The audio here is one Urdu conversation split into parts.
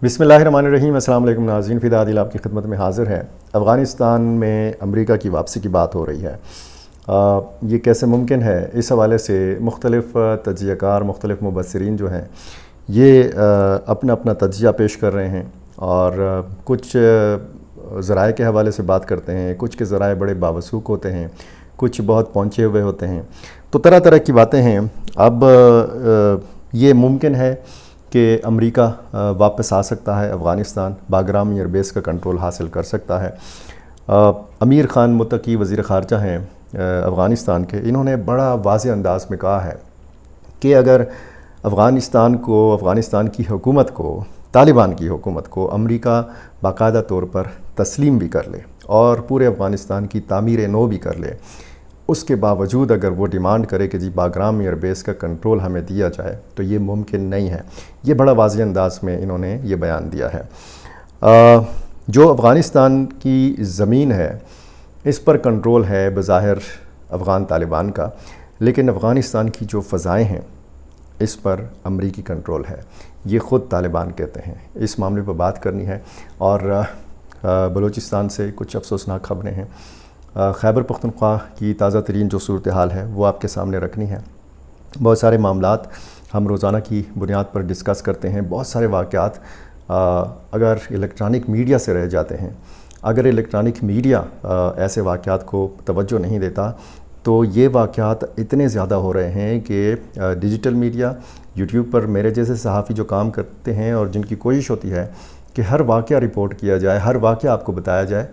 بسم اللہ الرحمن الرحیم۔ السلام علیکم ناظرین، فدا عادل آپ کی خدمت میں حاضر ہے۔ افغانستان میں امریکہ کی واپسی کی بات ہو رہی ہے۔ یہ کیسے ممکن ہے؟ اس حوالے سے مختلف تجزیہ کار، مختلف مبصرین جو ہیں یہ اپنا اپنا تجزیہ پیش کر رہے ہیں، اور کچھ ذرائع کے حوالے سے بات کرتے ہیں، کچھ کے ذرائع بڑے باوثوق ہوتے ہیں، کچھ بہت پہنچے ہوئے ہوتے ہیں، تو طرح طرح کی باتیں ہیں۔ اب یہ ممکن ہے کہ امریکہ واپس آ سکتا ہے افغانستان، باگرام ایئر بیس کا کنٹرول حاصل کر سکتا ہے۔ امیر خان متقی وزیر خارجہ ہیں افغانستان کے، انہوں نے بڑا واضح انداز میں کہا ہے کہ اگر افغانستان کی حکومت کو، طالبان کی حکومت کو امریکہ باقاعدہ طور پر تسلیم بھی کر لے اور پورے افغانستان کی تعمیر نو بھی کر لے، اس کے باوجود اگر وہ ڈیمانڈ کرے کہ جی باگرام ایئر بیس کا کنٹرول ہمیں دیا جائے، تو یہ ممکن نہیں ہے۔ یہ بڑا واضح انداز میں انہوں نے یہ بیان دیا ہے۔ جو افغانستان کی زمین ہے اس پر کنٹرول ہے بظاہر افغان طالبان کا، لیکن افغانستان کی جو فضائیں ہیں اس پر امریکی کنٹرول ہے، یہ خود طالبان کہتے ہیں۔ اس معاملے پر بات کرنی ہے، اور بلوچستان سے کچھ افسوسناک خبریں ہیں۔ خیبر پختونخوا کی تازہ ترین جو صورتحال ہے وہ آپ کے سامنے رکھنی ہے۔ بہت سارے معاملات ہم روزانہ کی بنیاد پر ڈسکس کرتے ہیں، بہت سارے واقعات اگر الیکٹرانک میڈیا سے رہ جاتے ہیں، اگر الیکٹرانک میڈیا ایسے واقعات کو توجہ نہیں دیتا، تو یہ واقعات اتنے زیادہ ہو رہے ہیں کہ ڈیجیٹل میڈیا، یوٹیوب پر میرے جیسے صحافی جو کام کرتے ہیں اور جن کی کوشش ہوتی ہے کہ ہر واقعہ رپورٹ کیا جائے، ہر واقعہ آپ کو بتایا جائے،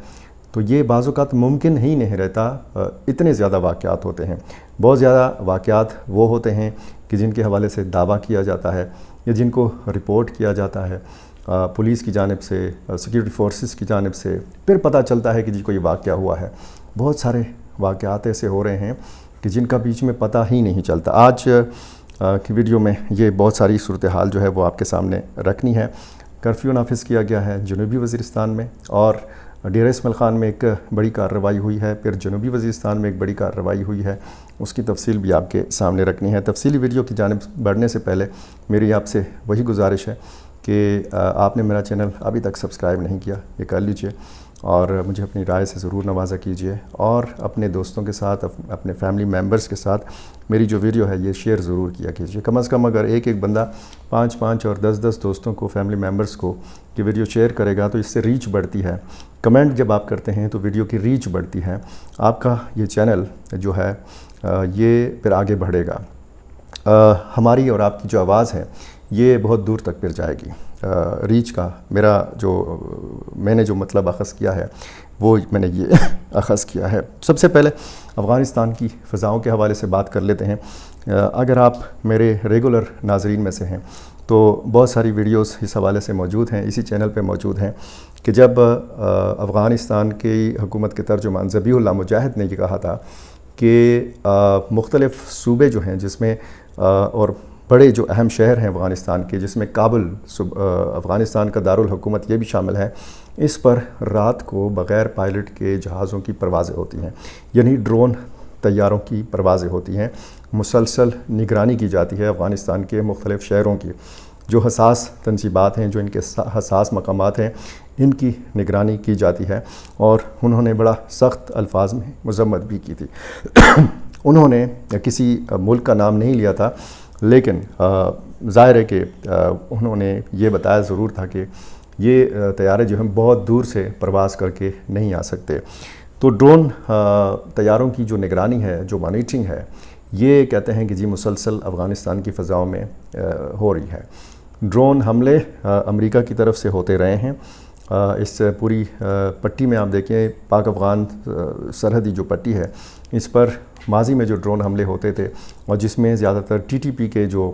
تو یہ بعض اوقات ممکن ہی نہیں رہتا۔ اتنے زیادہ واقعات ہوتے ہیں۔ بہت زیادہ واقعات وہ ہوتے ہیں کہ جن کے حوالے سے دعویٰ کیا جاتا ہے یا جن کو رپورٹ کیا جاتا ہے پولیس کی جانب سے، سیکیورٹی فورسز کی جانب سے، پھر پتہ چلتا ہے کہ جی کوئی واقعہ ہوا ہے۔ بہت سارے واقعات ایسے ہو رہے ہیں کہ جن کا بیچ میں پتہ ہی نہیں چلتا۔ آج کی ویڈیو میں یہ بہت ساری صورتحال جو ہے وہ آپ کے سامنے رکھنی ہے۔ کرفیو نافذ کیا گیا ہے جنوبی وزیرستان میں، اور ڈیرہ اسماعیل خان میں ایک بڑی کارروائی ہوئی ہے، پھر جنوبی وزیرستان میں ایک بڑی کارروائی ہوئی ہے، اس کی تفصیل بھی آپ کے سامنے رکھنی ہے۔ تفصیلی ویڈیو کی جانب بڑھنے سے پہلے میری آپ سے وہی گزارش ہے کہ آپ نے میرا چینل ابھی تک سبسکرائب نہیں کیا، یہ کر لیجئے، اور مجھے اپنی رائے سے ضرور نوازا کیجئے، اور اپنے دوستوں کے ساتھ، اپنے فیملی ممبرز کے ساتھ میری جو ویڈیو ہے یہ شیئر ضرور کیا کیجئے۔ کم از کم اگر ایک بندہ 5 اور 10 دوستوں کو، فیملی ممبرز کو یہ ویڈیو شیئر کرے گا تو اس سے ریچ بڑھتی ہے۔ کمنٹ جب آپ کرتے ہیں تو ویڈیو کی ریچ بڑھتی ہے، آپ کا یہ چینل جو ہے یہ پھر آگے بڑھے گا۔ ہماری اور آپ کی جو آواز ہے یہ بہت دور تک پھر جائے گی۔ ریچ کا میں نے جو مطلب اخذ کیا ہے وہ میں نے یہ اخذ کیا ہے۔ سب سے پہلے افغانستان کی فضاؤں کے حوالے سے بات کر لیتے ہیں۔ اگر آپ میرے ریگولر ناظرین میں سے ہیں تو بہت ساری ویڈیوز اس حوالے سے موجود ہیں، اسی چینل پہ موجود ہیں، کہ جب افغانستان کی حکومت کے ترجمان ذبیح اللہ مجاہد نے یہ کہا تھا کہ مختلف صوبے جو ہیں جس میں اور بڑے جو اہم شہر ہیں افغانستان کے، جس میں کابل افغانستان کا دارالحکومت یہ بھی شامل ہے، اس پر رات کو بغیر پائلٹ کے جہازوں کی پروازیں ہوتی ہیں، یعنی ڈرون طیاروں کی پروازیں ہوتی ہیں۔ مسلسل نگرانی کی جاتی ہے افغانستان کے مختلف شہروں کی، جو حساس تنصیبات ہیں، جو ان کے حساس مقامات ہیں، ان کی نگرانی کی جاتی ہے، اور انہوں نے بڑا سخت الفاظ میں مذمت بھی کی تھی۔ انہوں نے کسی ملک کا نام نہیں لیا تھا، لیکن ظاہر ہے کہ انہوں نے یہ بتایا ضرور تھا کہ یہ طیارے جو ہیں بہت دور سے پرواز کر کے نہیں آ سکتے۔ تو ڈرون طیاروں کی جو نگرانی ہے، جو مانیٹرنگ ہے، یہ کہتے ہیں کہ جی مسلسل افغانستان کی فضاؤں میں ہو رہی ہے۔ ڈرون حملے امریکہ کی طرف سے ہوتے رہے ہیں۔ اس پوری پٹی میں آپ دیکھیں، پاک افغان سرحدی جو پٹی ہے، اس پر ماضی میں جو ڈرون حملے ہوتے تھے، اور جس میں زیادہ تر TTP کے جو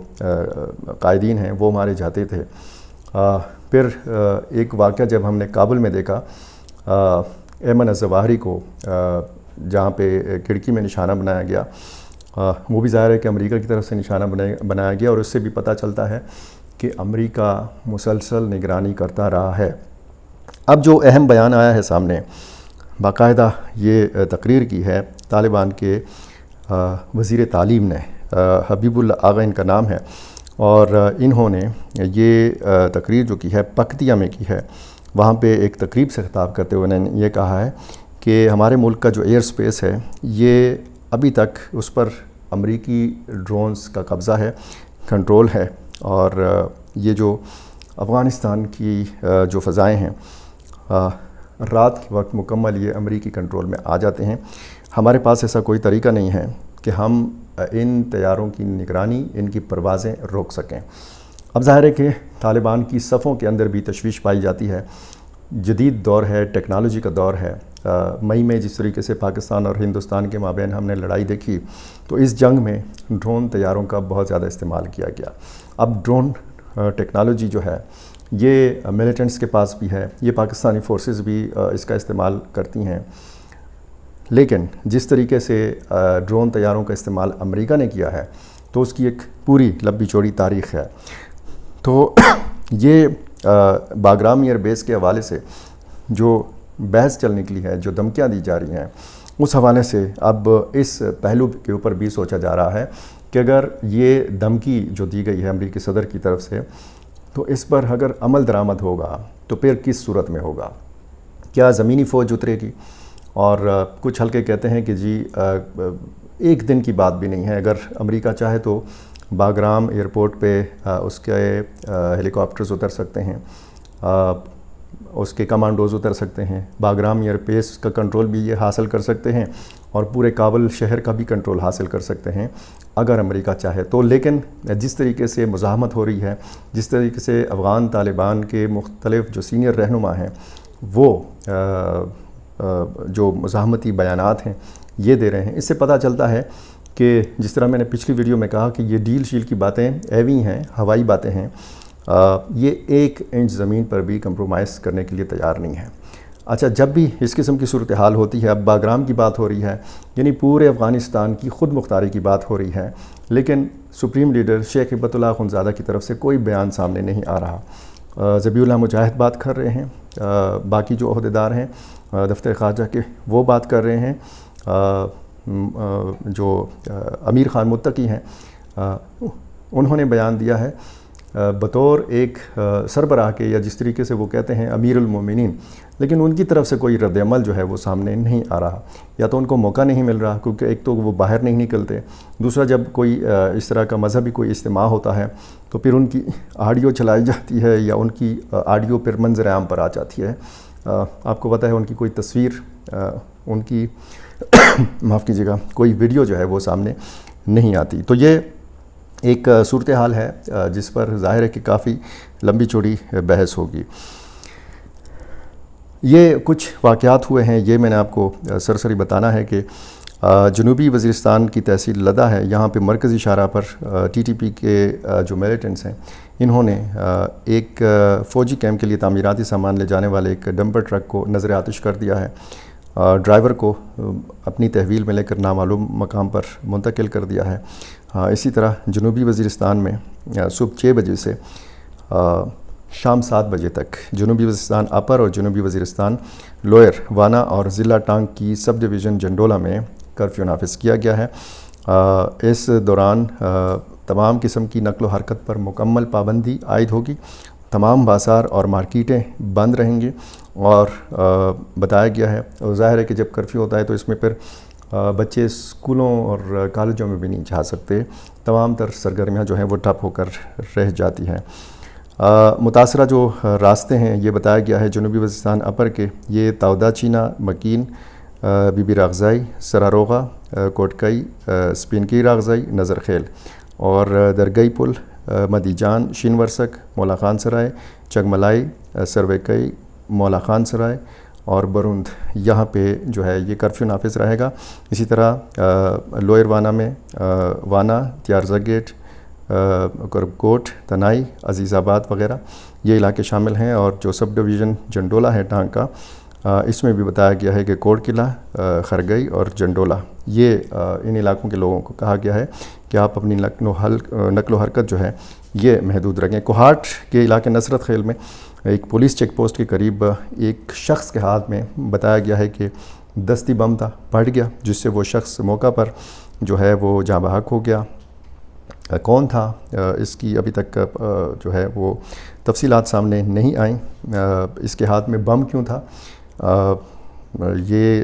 قائدین ہیں وہ مارے جاتے تھے۔ پھر ایک واقعہ جب ہم نے کابل میں دیکھا، ایمن الظواہری کو جہاں پہ کھڑکی میں نشانہ بنایا گیا، وہ بھی ظاہر ہے کہ امریکہ کی طرف سے نشانہ بنایا گیا، اور اس سے بھی پتہ چلتا ہے کہ امریکہ مسلسل نگرانی کرتا رہا ہے۔ اب جو اہم بیان آیا ہے سامنے، باقاعدہ یہ تقریر کی ہے طالبان کے وزیر تعلیم نے، حبیب اللہ آغا ان کا نام ہے، اور انہوں نے یہ تقریر جو کی ہے پکتیا میں کی ہے، وہاں پہ ایک تقریب سے خطاب کرتے ہوئے انہوں نے یہ کہا ہے کہ ہمارے ملک کا جو ایئر سپیس ہے یہ ابھی تک اس پر امریکی ڈرونز کا قبضہ ہے، کنٹرول ہے، اور یہ جو افغانستان کی جو فضائیں ہیں رات کے وقت مکمل یہ امریکی کنٹرول میں آ جاتے ہیں۔ ہمارے پاس ایسا کوئی طریقہ نہیں ہے کہ ہم ان طیاروں کی نگرانی، ان کی پروازیں روک سکیں۔ اب ظاہر ہے کہ طالبان کی صفوں کے اندر بھی تشویش پائی جاتی ہے، جدید دور ہے، ٹیکنالوجی کا دور ہے۔ مئی میں جس طریقے سے پاکستان اور ہندوستان کے مابین ہم نے لڑائی دیکھی، تو اس جنگ میں ڈرون طیاروں کا بہت زیادہ استعمال کیا گیا۔ اب ڈرون ٹیکنالوجی جو ہے یہ ملیٹنٹس کے پاس بھی ہے، یہ پاکستانی فورسز بھی اس کا استعمال کرتی ہیں، لیکن جس طریقے سے ڈرون طیاروں کا استعمال امریکہ نے کیا ہے تو اس کی ایک پوری لمبی چوڑی تاریخ ہے۔ تو یہ باگرام ایئر بیس کے حوالے سے جو بحث چل نکلی ہے، جو دھمکیاں دی جا رہی ہیں، اس حوالے سے اب اس پہلو کے اوپر بھی سوچا جا رہا ہے کہ اگر یہ دھمکی جو دی گئی ہے امریکی صدر کی طرف سے، تو اس پر اگر عمل درآمد ہوگا تو پھر کس صورت میں ہوگا؟ کیا زمینی فوج اترے گی؟ اور کچھ حلقے کہتے ہیں کہ جی ایک دن کی بات بھی نہیں ہے، اگر امریکہ چاہے تو باگرام ایئرپورٹ پہ اس کے ہیلی کاپٹرز اتر سکتے ہیں، اس کے کمانڈوز اتر سکتے ہیں، باگرام ایئر بیس کا کنٹرول بھی یہ حاصل کر سکتے ہیں، اور پورے کابل شہر کا بھی کنٹرول حاصل کر سکتے ہیں اگر امریکہ چاہے تو۔ لیکن جس طریقے سے مزاحمت ہو رہی ہے، جس طریقے سے افغان طالبان کے مختلف جو سینئر رہنما ہیں وہ جو مزاحمتی بیانات ہیں یہ دے رہے ہیں، اس سے پتہ چلتا ہے کہ جس طرح میں نے پچھلی ویڈیو میں کہا کہ یہ ڈیل شیل کی باتیں ایویں ہیں، ہوائی باتیں ہیں، یہ ایک انچ زمین پر بھی کمپرومائز کرنے کے لیے تیار نہیں ہے۔ اچھا، جب بھی اس قسم کی صورتحال ہوتی ہے، اب باگرام کی بات ہو رہی ہے، یعنی پورے افغانستان کی خود مختاری کی بات ہو رہی ہے، لیکن سپریم لیڈر شیخ ہبت اللہ اخندزادہ کی طرف سے کوئی بیان سامنے نہیں آ رہا۔ ذبیح اللہ مجاہد بات کر رہے ہیں، باقی جو عہدیدار ہیں دفتر خارجہ کے وہ بات کر رہے ہیں، جو امیر خان متقی ہیں انہوں نے بیان دیا ہے بطور ایک سربراہ کے، یا جس طریقے سے وہ کہتے ہیں امیر المومنین، لیکن ان کی طرف سے کوئی رد عمل جو ہے وہ سامنے نہیں آ رہا، یا تو ان کو موقع نہیں مل رہا کیونکہ ایک تو وہ باہر نہیں نکلتے، دوسرا جب کوئی اس طرح کا مذہبی کوئی اجتماع ہوتا ہے تو پھر ان کی آڈیو چلائی جاتی ہے یا ان کی آڈیو پھر منظر عام پر آ جاتی ہے۔ آپ کو پتہ ہے ان کی کوئی تصویر، ان کی معاف کیجیے گا، کوئی ویڈیو جو ہے وہ سامنے نہیں آتی۔ تو یہ ایک صورتحال ہے جس پر ظاہر ہے کہ کافی لمبی چوڑی بحث ہوگی۔ یہ کچھ واقعات ہوئے ہیں، یہ میں نے آپ کو سرسری بتانا ہے کہ جنوبی وزیرستان کی تحصیل لدہ ہے، یہاں پہ مرکزی شاہراہ پر ٹی ٹی پی کے جو ملیٹنٹس ہیں انہوں نے ایک فوجی کیمپ کے لیے تعمیراتی سامان لے جانے والے ایک ڈمپر ٹرک کو نظر آتش کر دیا ہے، ڈرائیور کو اپنی تحویل میں لے کر نامعلوم مقام پر منتقل کر دیا ہے۔ اسی طرح جنوبی وزیرستان میں صبح 6 بجے سے شام 7 بجے تک جنوبی وزیرستان اپر اور جنوبی وزیرستان لوئر، وانا اور ضلع ٹانگ کی سب ڈویژن جنڈولا میں کرفیو نافذ کیا گیا ہے۔ اس دوران تمام قسم کی نقل و حرکت پر مکمل پابندی عائد ہوگی، تمام بازار اور مارکیٹیں بند رہیں گی، اور بتایا گیا ہے، اور ظاہر ہے کہ جب کرفیو ہوتا ہے تو اس میں پھر بچے اسکولوں اور کالجوں میں بھی نہیں جا سکتے، تمام تر سرگرمیاں جو ہیں وہ ٹھپ ہو کر رہ جاتی ہیں۔ متاثرہ جو راستے ہیں یہ بتایا گیا ہے جنوبی وزیرستان اپر کے، یہ تاودا چینا، مکین، بی بی راغزائی، سراروغا، کوٹکئی، سپینکی راغزائی، نظر خیل اور درگئی پل، مدی جان، شین ورسک، مولا خان سرائے، چگملائی، سرویکئی، مولا خان سرائے اور بروند، یہاں پہ جو ہے یہ کرفیو نافذ رہے گا۔ اسی طرح لوئر وانا میں وانا، تیارزا گیٹ، کربکوٹ، تنائی، عزیز آباد وغیرہ یہ علاقے شامل ہیں، اور جو سب ڈویژن جنڈولا ہے ٹانگ کا، اس میں بھی بتایا گیا ہے کہ کوڑ قلعہ، خرگئی اور جنڈولا، یہ ان علاقوں کے لوگوں کو کہا گیا ہے کہ آپ اپنی نقل و حرکت جو ہے یہ محدود رکھیں۔ کوہاٹ کے علاقے نصرت خیل میں ایک پولیس چیک پوسٹ کے قریب ایک شخص کے ہاتھ میں بتایا گیا ہے کہ دستی بم تھا، پھٹ گیا، جس سے وہ شخص موقع پر جو ہے وہ جاں بحق ہو گیا۔ کون تھا اس کی ابھی تک جو ہے وہ تفصیلات سامنے نہیں آئیں. اس کے ہاتھ میں بم کیوں تھا, یہ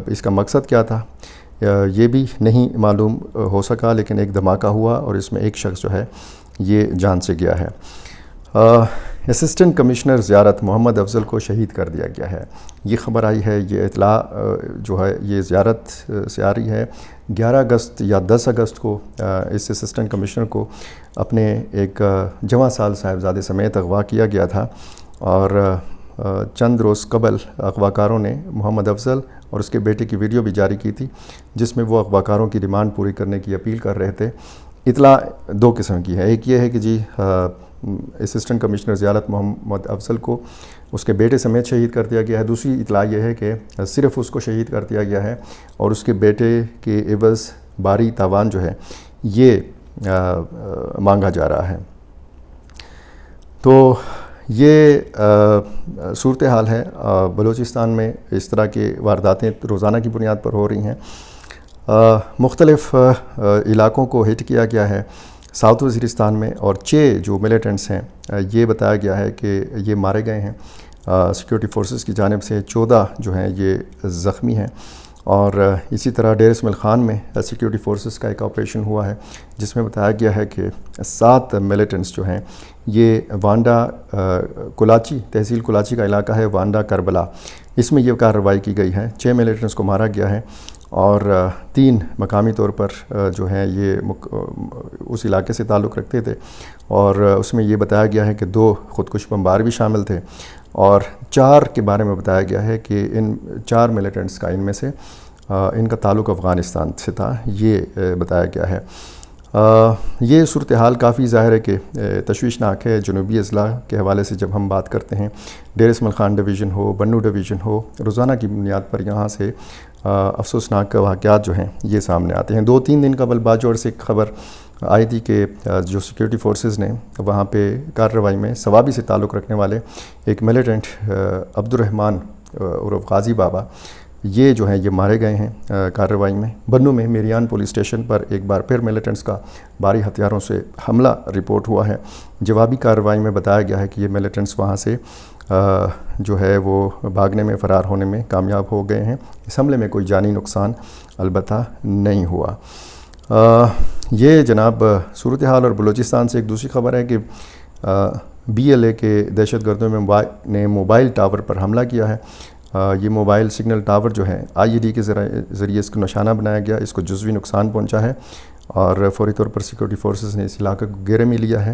اس کا مقصد کیا تھا, یہ بھی نہیں معلوم ہو سکا. لیکن ایک دھماکہ ہوا اور اس میں ایک شخص جو ہے یہ جان سے گیا ہے. اسسٹنٹ کمشنر زیارت محمد افضل کو شہید کر دیا گیا ہے. یہ خبر آئی ہے, یہ اطلاع جو ہے یہ زیارت سے آ رہی ہے. 11 اگست یا 10 اگست کو اس اسسٹنٹ کمشنر کو اپنے ایک جواں سال صاحبزادے سمیت اغوا کیا گیا تھا, اور چند روز قبل اغواکاروں نے محمد افضل اور اس کے بیٹے کی ویڈیو بھی جاری کی تھی, جس میں وہ اغواکاروں کی ڈیمانڈ پوری کرنے کی اپیل کر رہے تھے. اطلاع 2 قسم کی ہے. ایک یہ ہے کہ جی اسسٹنٹ کمشنر زیارت محمد افضل کو اس کے بیٹے سمیت شہید کر دیا گیا ہے. دوسری اطلاع یہ ہے کہ صرف اس کو شہید کر دیا گیا ہے اور اس کے بیٹے کے عوض باری تاوان جو ہے یہ مانگا جا رہا ہے. تو یہ صورتحال ہے. بلوچستان میں اس طرح کے وارداتیں روزانہ کی بنیاد پر ہو رہی ہیں. مختلف علاقوں کو ہٹ کیا گیا ہے. ساؤتھ وزیرستان میں اور 6 جو ملیٹنٹس ہیں یہ بتایا گیا ہے کہ یہ مارے گئے ہیں سیکیورٹی فورسز کی جانب سے. 14 جو ہیں یہ زخمی ہیں. اور اسی طرح ڈیر اسماعیل خان میں سیکیورٹی فورسز کا ایک آپریشن ہوا ہے, جس میں بتایا گیا ہے کہ 7 ملیٹنٹس جو ہیں یہ وانڈا کلاچی, تحصیل کلاچی کا علاقہ ہے وانڈا کربلا, اس میں یہ کارروائی کی گئی ہے. 6 ملیٹنٹس کو مارا گیا ہے اور 3 مقامی طور پر جو ہیں یہ اس علاقے سے تعلق رکھتے تھے, اور اس میں یہ بتایا گیا ہے کہ 2 خودکش بمبار بھی شامل تھے, اور 4 کے بارے میں بتایا گیا ہے کہ ان 4 ملیٹنٹس کا ان میں سے ان کا تعلق افغانستان سے تھا, یہ بتایا گیا ہے. یہ صورتحال کافی ظاہر ہے کہ تشویشناک ہے. جنوبی اضلاع کے حوالے سے جب ہم بات کرتے ہیں, ڈیر اسماعیل خان ڈویژن ہو, بنو ڈویژن ہو, روزانہ کی بنیاد پر یہاں سے افسوسناک واقعات جو ہیں یہ سامنے آتے ہیں. 2-3 دن قبل باجوڑ سے ایک خبر آئی تھی کہ جو سیکیورٹی فورسز نے وہاں پہ کارروائی میں ثوابی سے تعلق رکھنے والے ایک ملیٹنٹ عبد الرحمن عرف غازی بابا, یہ جو ہیں یہ مارے گئے ہیں کارروائی میں. بنو میں میریان پولیس اسٹیشن پر ایک بار پھر ملیٹنٹس کا بھاری ہتھیاروں سے حملہ رپورٹ ہوا ہے. جوابی کارروائی میں بتایا گیا ہے کہ یہ ملیٹنٹس وہاں سے جو ہے وہ بھاگنے میں, فرار ہونے میں کامیاب ہو گئے ہیں. اس حملے میں کوئی جانی نقصان البتہ نہیں ہوا. یہ جناب صورتحال. اور بلوچستان سے ایک دوسری خبر ہے کہ BLA کے دہشت گردوں نے موبائل ٹاور پر حملہ کیا ہے. یہ موبائل سگنل ٹاور جو ہے IED کے ذریعے اس کو نشانہ بنایا گیا, اس کو جزوی نقصان پہنچا ہے, اور فوری طور پر سیکورٹی فورسز نے اس علاقے کو گھیرے میں لیا ہے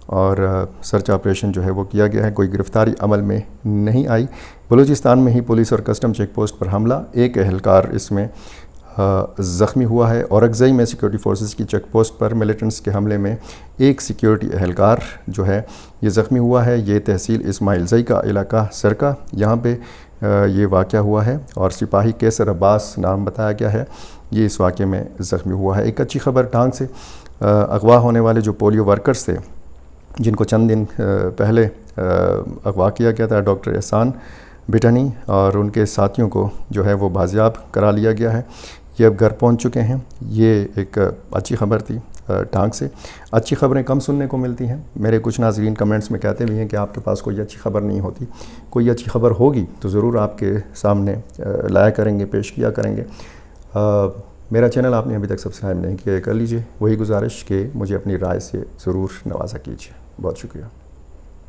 اور سرچ آپریشن جو ہے وہ کیا گیا ہے. کوئی گرفتاری عمل میں نہیں آئی. بلوچستان میں ہی پولیس اور کسٹم چیک پوسٹ پر حملہ, ایک اہلکار اس میں زخمی ہوا ہے. اورکزئی میں سیکورٹی فورسز کی چیک پوسٹ پر ملیٹنٹس کے حملے میں ایک سیکورٹی اہلکار جو ہے یہ زخمی ہوا ہے. یہ تحصیل اسماعیل زئی کا علاقہ سرکا, یہاں پہ یہ واقعہ ہوا ہے, اور سپاہی کیسر عباس نام بتایا گیا ہے یہ اس واقعے میں زخمی ہوا ہے. ایک اچھی خبر ٹانگ سے, اغوا ہونے والے جو پولیو ورکرز تھے جن کو چند دن پہلے اغوا کیا گیا تھا, ڈاکٹر احسان بٹانی اور ان کے ساتھیوں کو جو ہے وہ بازیاب کرا لیا گیا ہے. یہ اب گھر پہنچ چکے ہیں. یہ ایک اچھی خبر تھی ٹانگ سے. اچھی خبریں کم سننے کو ملتی ہیں. میرے کچھ ناظرین کمنٹس میں کہتے بھی ہیں کہ آپ کے پاس کوئی اچھی خبر نہیں ہوتی. کوئی اچھی خبر ہوگی تو ضرور آپ کے سامنے لایا کریں گے, پیش کیا کریں گے. میرا چینل آپ نے ابھی تک سبسکرائب نہیں کیا, کر لیجئے. وہی گزارش کہ مجھے اپنی رائے سے ضرور نوازا کیجیے. بہت شکریہ.